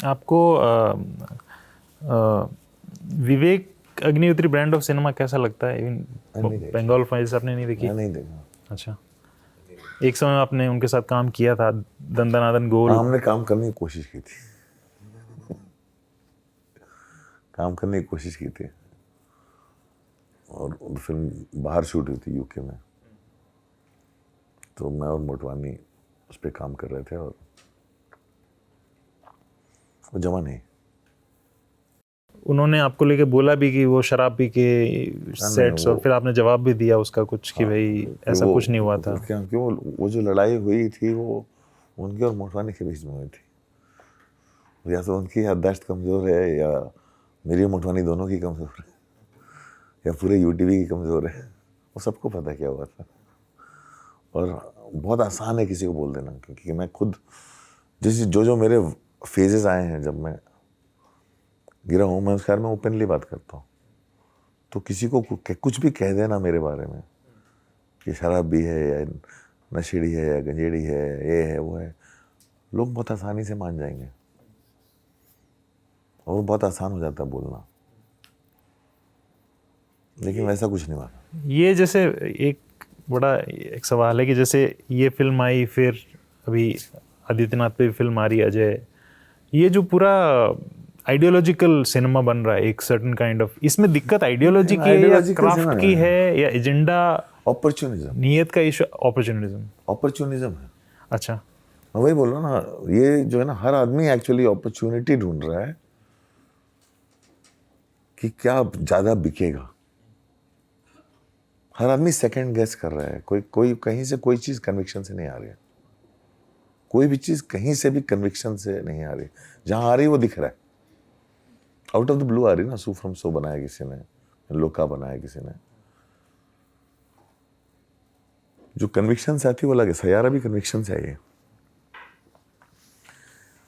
आपको Vivek Agnihotri brand of cinema कैसा लगता है? बंगाल फाइल्स आपने नहीं देखी? नहीं देखा। अच्छा, एक समय आपने उनके साथ काम किया था, दंदनादन गोल। हमने काम करने की कोशिश की थी, काम करने की कोशिश की थी, और फिल्म बाहर शूट हुई थी यूके में, तो मैं और मोटवानी उस पर काम कर रहे थे और वो जमा नहीं। उन्होंने आपको लेके बोला भी कि वो शराब पी के सेट्स, और फिर आपने जवाब भी दिया उसका कुछ कि भाई ऐसा कुछ नहीं हुआ था? क्योंकि वो जो लड़ाई हुई थी वो उनके और मोटवानी के बीच में हुई थी। या तो उनकी याददाश्त कमज़ोर है, या मेरी मोटवानी दोनों की कमज़ोर है, या पूरे यूटीवी की कमज़ोर है। वो सबको पता क्या हुआ था, और बहुत आसान है किसी को बोल देना, क्योंकि मैं खुद जो मेरे फेजेस आए हैं, जब मैं गिरा हूँ, मैं उस ख्याल में ओपनली बात करता हूँ। तो किसी को कुछ भी कह देना मेरे बारे में कि शराब भी है, या नशेड़ी है, या गंजेड़ी है, ये है वो है, लोग बहुत आसानी से मान जाएंगे, और वो बहुत आसान हो जाता है बोलना, लेकिन वैसा कुछ नहीं हुआ। ये जैसे एक सवाल है कि जैसे ये फिल्म आई, फिर अभी आदित्यनाथ पे फिल्म आ रही है अजय, ये जो पूरा आइडियोलॉजिकल सिनेमा बन रहा है एक सर्टेन काइंड ऑफ, इसमें दिक्कत आइडियोलॉजी की है या क्राफ्ट की है या एजेंडा? अपॉर्चुनिज्म, नियत का इशू अपॉर्चुनिज्म है। अच्छा, मैं वही बोल रहा हूँ ना, ये जो है ना, हर आदमी एक्चुअली अपॉर्चुनिटी ढूंढ रहा है कि क्या ज़्यादा बिकेगा। हर आदमी सेकंड गेस कर रहा है, कोई कहीं से कोई चीज़ कन्विक्शन से नहीं आ रही है, कोई भी चीज़ कहीं से भी कन्विक्शन से नहीं आ रही, जहाँ आ रही वो दिख रहा है, आउट ऑफ द ब्लू आ रही ना। सू फ्रॉम सो बनाया किसी ने, लोका बनाया किसी ने, जो कन्विक्शन से आती है वो लगे। सयारा भी कन्विक्शन से आई है,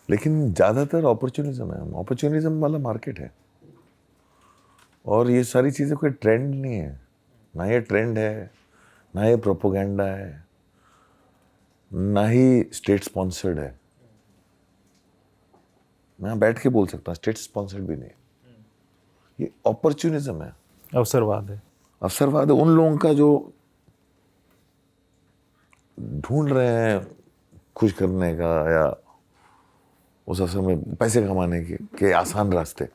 लेकिन ज़्यादातर अपॉर्चुनिज्म है, अपॉर्चुनिज्म वाला मार्केट है। और ये सारी चीज़ें कोई ट्रेंड नहीं है, ना ये ट्रेंड है, ना ये प्रोपोगेंडा है, ना ही स्टेट स्पॉन्सर्ड है। मैं बैठ के बोल सकता हूँ, स्टेट स्पॉन्सर्ड भी नहीं, ये अपॉर्चुनिज्म है, अवसरवाद है। अवसरवाद है उन लोगों का जो ढूंढ रहे हैं खुश करने का, या उस अवसर में पैसे कमाने के आसान रास्ते।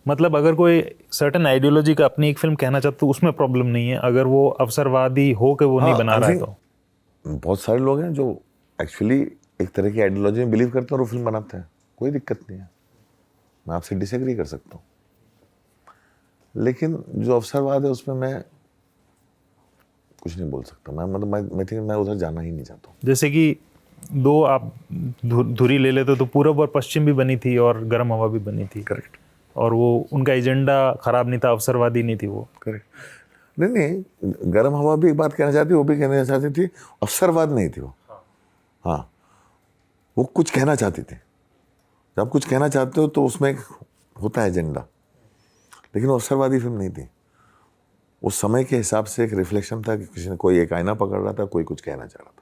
मतलब अगर कोई सर्टेन आइडियोलॉजी का अपनी एक फिल्म कहना चाहता तो उसमें प्रॉब्लम नहीं है, अगर वो अवसरवादी हो के वो नहीं बना रहा है तो? बहुत सारे लोग हैं जो एक्चुअली एक तरह की आइडियोलॉजी में बिलीव करते हैं और वो फिल्म बनाते हैं, कोई दिक्कत नहीं है, मैं आपसे डिसएग्री कर सकता हूँ। लेकिन जो अवसरवाद है उसमें मैं कुछ नहीं बोल सकता। मैं उधर जाना ही नहीं चाहता हूँ। जैसे कि दो आप धुरी ले लेते तो पूरब और पश्चिम भी बनी थी और गर्म हवा भी बनी थी। करेक्ट। और वो उनका एजेंडा खराब नहीं था, अवसरवादी नहीं थी वो। करेक्ट। नहीं, गर्म हवा भी एक बात कहना चाहती, वो भी कहना चाहती थी, अवसरवाद नहीं थी वो। हाँ, वो कुछ कहना चाहती थी। जब कुछ कहना चाहते हो तो उसमें होता है एजेंडा, लेकिन वो अवसरवादी फिल्म नहीं थी। उस समय के हिसाब से एक रिफ्लेक्शन था कि किसी ने, कोई एक आईना पकड़ रहा था, कोई कुछ कहना चाह रहा था।